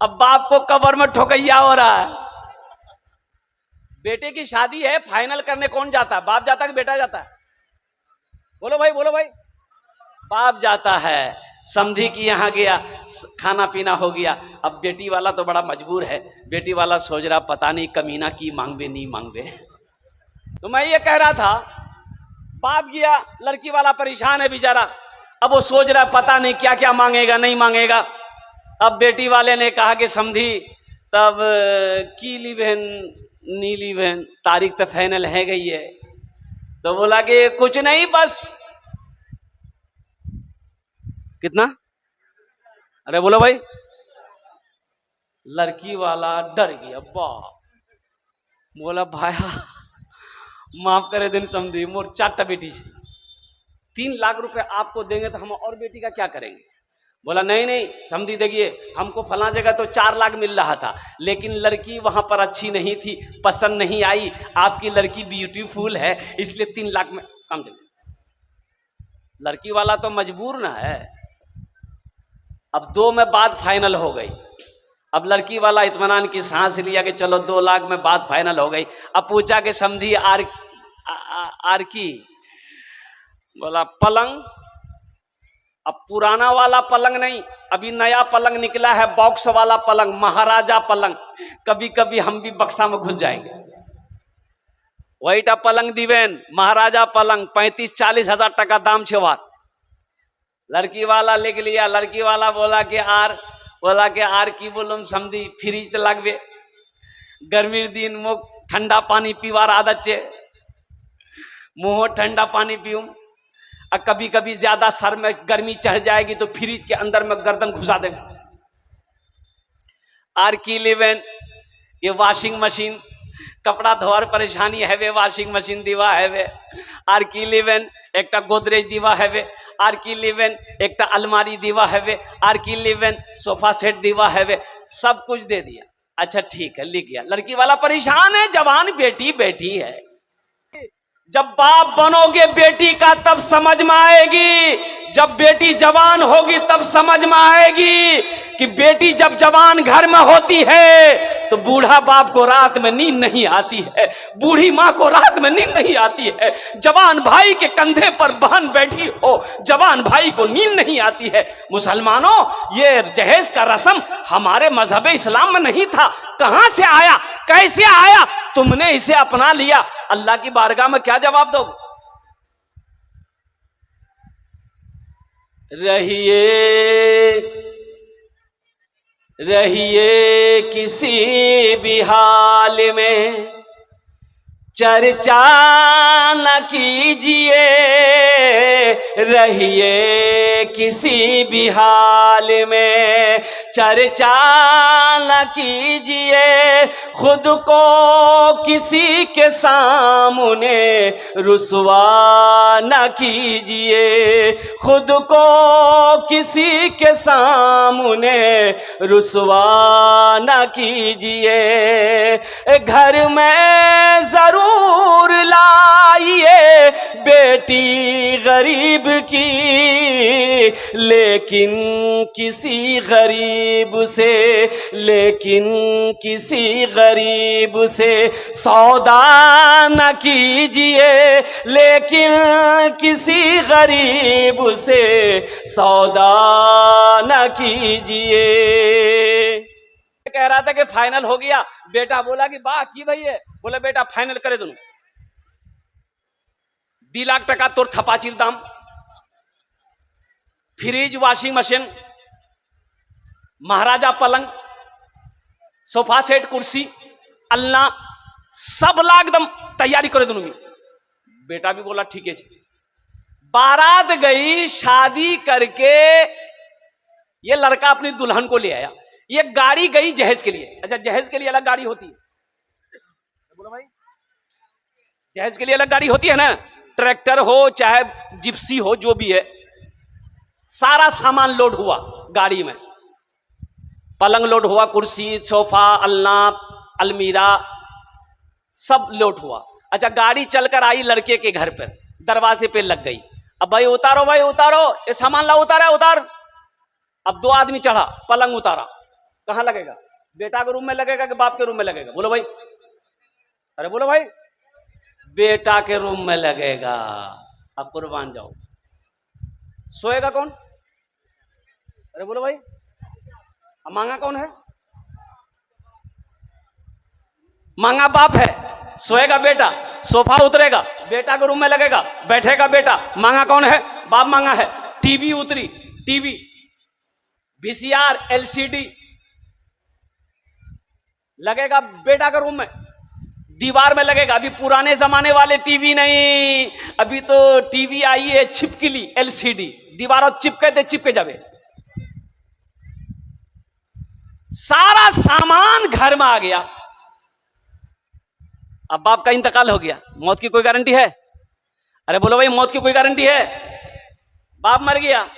अब बाप को कब्र में ठोकैया हो रहा है। बेटे की शादी है, फाइनल करने कौन जाता है? बाप जाता है कि बेटा जाता है? बोलो भाई, बोलो भाई। बाप जाता है। समधी की यहां गया, खाना पीना हो गया। अब बेटी वाला तो बड़ा मजबूर है। बेटी वाला सोच रहा पता नहीं कमीना की मांगवे नहीं मांगवे। तो मैं ये कह रहा था, बाप गया, लड़की वाला परेशान है बेचारा। अब वो सोच रहा पता नहीं क्या क्या मांगेगा नहीं मांगेगा। अब बेटी वाले ने कहा कि समधी तब की ली बहन नीली बहन, तारीख तो फाइनल है गई है। तो बोला कि कुछ नहीं, बस कितना, अरे बोलो भाई। लड़की वाला डर गया। बाप बोला भाया माफ करे दिन समझी, मोर 4 बेटी से 3 लाख रुपए आपको देंगे तो हम और बेटी का क्या करेंगे? बोला नहीं नहीं समझी, देखिए हमको फला जगह तो 4 लाख मिल रहा था, लेकिन लड़की वहां पर अच्छी नहीं थी, पसंद नहीं आई। आपकी लड़की ब्यूटीफुल है, इसलिए 3 लाख में कम देंगे। लड़की वाला तो मजबूर ना है। अब 2 में बात फाइनल हो गई। अब लड़की वाला इत्मीनान की सांस लिया कि चलो 2 लाख में बात फाइनल हो गई। अब पूछा कि समझी आर की? बोला पलंग। अब पुराना वाला पलंग नहीं, अभी नया पलंग निकला है, बॉक्स वाला पलंग, महाराजा पलंग। कभी कभी हम भी बक्सा में घुस जाएंगे। वहीटा पलंग दीवेन, महाराजा पलंग, 35-40 हजार टका दाम छे बात। लड़की वाला लिख लिया। लड़की वाला बोला कि आर की बोलूं समझी, फ्रिज तो लगबे, गर्मी दिन मुख ठंडा पानी पीवार आदत छे, मुंह ठंडा पानी पीऊं। और कभी कभी ज्यादा सर में गर्मी चढ़ जाएगी तो फ्रिज के अंदर में गर्दन घुसा देगा। आर की लेवेन, ये वॉशिंग मशीन, कपड़ा धोवार परेशानी है वे, वॉशिंग मशीन दीवा है वे। आर की लेवेन एक गोदरेज दीवा है वे। आर की लेवेन एक अलमारी दीवा है वे। आर की लेवेन सोफा सेट दीवा है वे। सब कुछ दे दिया। अच्छा ठीक है, लिख गया। लड़की वाला परेशान है, जवान बेटी बैठी है। जब बाप बनोगे बेटी का तब समझ में आएगी, जब बेटी जवान होगी तब समझ में आएगी कि बेटी जब जवान घर में होती है तो बूढ़ा बाप को रात में नींद नहीं आती है, बूढ़ी माँ को रात में नींद नहीं आती है। जवान भाई के कंधे पर बहन बैठी हो, जवान भाई को नींद नहीं आती है। मुसलमानों, ये जहेज का रस्म हमारे मजहब इस्लाम में नहीं था। कहां से आया, कैसे आया, तुमने इसे अपना लिया। अल्लाह की बारगाह में क्या जवाब दो? रहिए किसी भी हाल में, चर्चा न कीजिए। रहिए किसी भी हाल में, चर्चा न कीजिए। खुद को किसी के सामने रुसवा न कीजिए। खुद को किसी के सामने रुसवा न कीजिए। घर में जरूर लाइए बेटी गरीब की, लेकिन किसी गरीब से सौदा न कीजिए। लेकिन किसी गरीब से सौदा न कीजिए। कह रहा था कि फाइनल हो गया। बेटा बोला कि वाह की भैया, बोले बेटा फाइनल करे दोनों। 2 लाख टका तोर थपाचिर दाम, फ्रिज, वॉशिंग मशीन, महाराजा पलंग, सोफा सेट, कुर्सी, अलना, सब लाख दम तैयारी करे दोनों। बेटा भी बोला ठीक है। बारात गई, शादी करके ये लड़का अपनी दुल्हन को ले आया। ये गाड़ी गई जहेज के लिए। अच्छा, जहेज के लिए अलग गाड़ी होती है, बोलो भाई, जहेज के लिए अलग गाड़ी होती है ना। ट्रैक्टर हो चाहे जिप्सी हो, जो भी है, सारा सामान लोड हुआ गाड़ी में। पलंग लोड हुआ, कुर्सी, सोफा, अलना, अलमीरा, सब लोड हुआ। अच्छा, गाड़ी चलकर आई लड़के के घर पर, दरवाजे पे लग गई। अब भाई उतारो, ये सामान ला, उतार। अब 2 आदमी चढ़ा, पलंग उतारा, कहाँ लगेगा? बेटा के रूम में लगेगा कि बाप के रूम में लगेगा? बोलो भाई, अरे बोलो भाई। बेटा के रूम में लगेगा। अब कुर्बान जाओ। सोएगा कौन? अरे बोलो भाई। अब मांगा कौन है? मांगा बाप है, सोएगा बेटा, सोफा उतरेगा, बेटा के रूम में लगेगा, बैठेगा बेटा। मांगा कौन है? बाप मांगा है। टीवी उतरी, टीवी, वीसीआर, एलसीडी लगेगा बेटा के रूम में, दीवार में लगेगा। अभी पुराने जमाने वाले टीवी नहीं, अभी तो टीवी आई है छिपकली, एलसीडी, दीवार चिपके थे, चिपके जावे। सारा सामान घर में आ गया। अब बाप का इंतकाल हो गया, मौत की कोई गारंटी है? अरे बोलो भाई, मौत की कोई गारंटी है? बाप मर गया।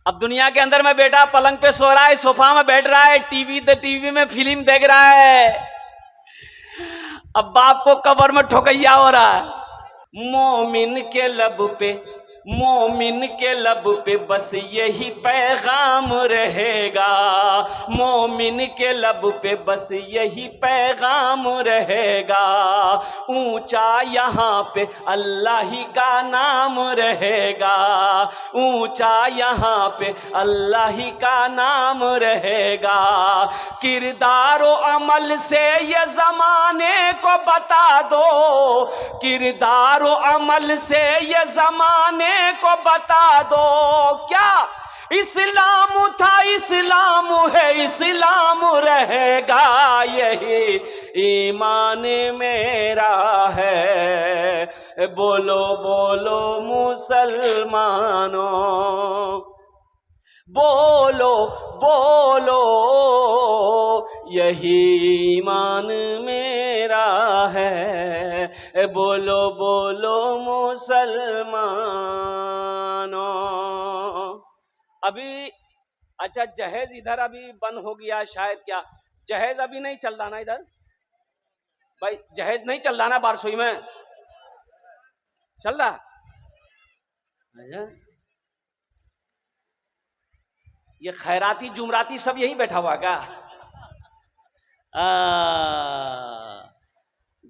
अब दुनिया के अंदर में बेटा पलंग पे सो रहा है, सोफा में बैठ रहा है, टीवी में फिल्म देख रहा है। अब बाप को कब्र में ठोकैया हो रहा है। मोमिन के लब पे, मोमिन के लब पे बस यही पैगाम रहेगा। मोमिन के लब पे बस यही पैगाम रहेगा। ऊंचा यहाँ पे अल्लाह ही का नाम रहेगा। ऊंचा यहाँ पे अल्लाह ही का नाम रहेगा। किरदार व अमल से ये जमाने को बता दो, किरदार व अमल से ये जमाने को बता दो। क्या इस्लाम था, इस्लाम है, इस्लाम रहेगा। यही ईमान मेरा है। बोलो बोलो मुसलमानों, बोलो बोलो, यही ईमान मेरा है। बोलो बोलो मुसलमानों। अभी अच्छा, जहेज इधर अभी बंद हो गया शायद। क्या जहेज अभी नहीं चल रहा ना इधर? भाई जहेज नहीं चल रहा ना बारसोई में? चल रहा? ये खैराती जुमराती सब यही बैठा हुआ क्या?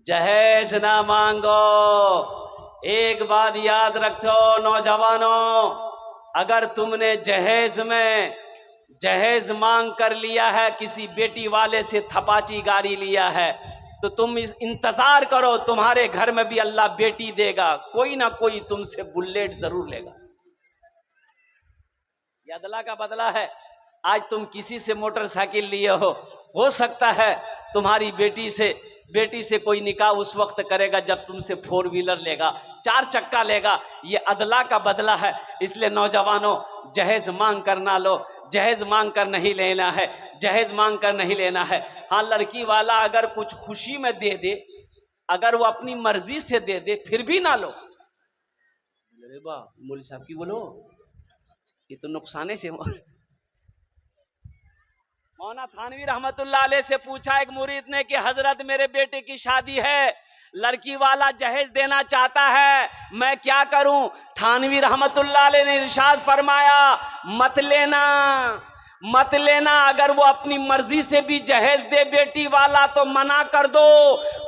जहेज ना मांगो। एक बात याद रखो नौजवानों, अगर तुमने जहेज में जहेज मांग कर लिया है, किसी बेटी वाले से थपाची गाड़ी लिया है, तो तुम इंतजार करो, तुम्हारे घर में भी अल्लाह बेटी देगा। कोई ना कोई तुमसे बुलेट जरूर लेगा। ये अदला का बदला है। आज तुम किसी से मोटरसाइकिल लिए हो सकता है तुम्हारी बेटी से कोई निकाह उस वक्त करेगा जब तुमसे 4 व्हीलर लेगा, 4 चक्का लेगा। ये अदला का बदला है। इसलिए नौजवानों, जहेज मांग कर ना लो, जहेज मांग कर नहीं लेना है, जहेज मांग कर नहीं लेना है। हाँ, लड़की वाला अगर कुछ खुशी में दे दे, अगर वो अपनी मर्जी से दे दे, फिर भी ना लो। अरे वाह, मौलवी साहब की बोलो, ये तो नुकसाने से। मौलाना थानवी रहमतुल्लाह अलैह से पूछा एक मुरीद ने कि हजरत मेरे बेटे की शादी है, लड़की वाला जहेज देना चाहता है, मैं क्या करूं? थानवी रहमतुल्लाह अलैह ने इरशाद फरमाया, मत लेना, मत लेना। अगर वो अपनी मर्जी से भी जहेज दे बेटी वाला तो मना कर दो।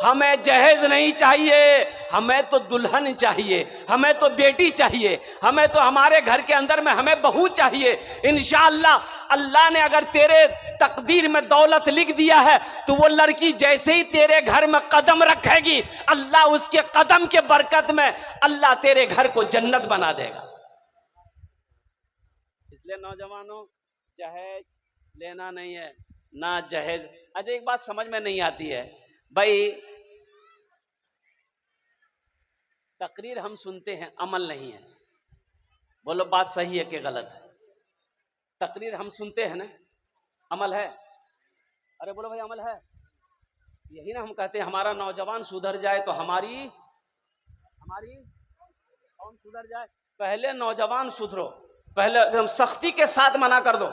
हमें जहेज नहीं चाहिए, हमें तो दुल्हन चाहिए, हमें तो बेटी चाहिए, हमें तो हमारे घर के अंदर में हमें बहू चाहिए। इंशाअल्लाह अल्लाह ने अगर तेरे तकदीर में दौलत लिख दिया है तो वो लड़की जैसे ही तेरे घर में कदम रखेगी, अल्लाह उसके कदम के बरकत में अल्लाह तेरे घर को जन्नत बना देगा। इसलिए नौजवानों, जहेज लेना नहीं है ना जहेज। अच्छा, एक बात समझ में नहीं आती है भाई, तकरीर हम सुनते हैं, अमल नहीं है। बोलो बात सही है कि गलत है? तकरीर हम सुनते हैं ना, अमल है? अरे बोलो भाई, अमल है? यही ना हम कहते हैं हमारा नौजवान सुधर जाए तो हमारी कौन सुधर जाए? पहले नौजवान सुधरो, पहले एकदम सख्ती के साथ मना कर दो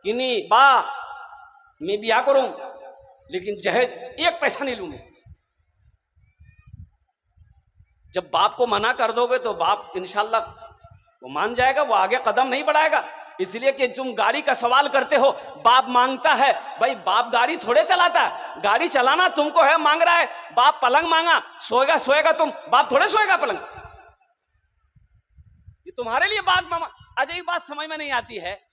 कि नहीं बा, मैं ब्याह करूं लेकिन जहेज 1 पैसा नहीं लूंगी। जब बाप को मना कर दोगे तो बाप इंशाल्लाह वो मान जाएगा, वो आगे कदम नहीं बढ़ाएगा। इसलिए कि तुम गाड़ी का सवाल करते हो, बाप मांगता है, भाई बाप गाड़ी थोड़े चलाता है, गाड़ी चलाना तुमको है, मांग रहा है। बाप पलंग मांगा, सोएगा सोएगा तुम, बाप थोड़े सोएगा पलंग। ये तुम्हारे लिए बात मामा। अच्छा एक बात समझ में नहीं आती है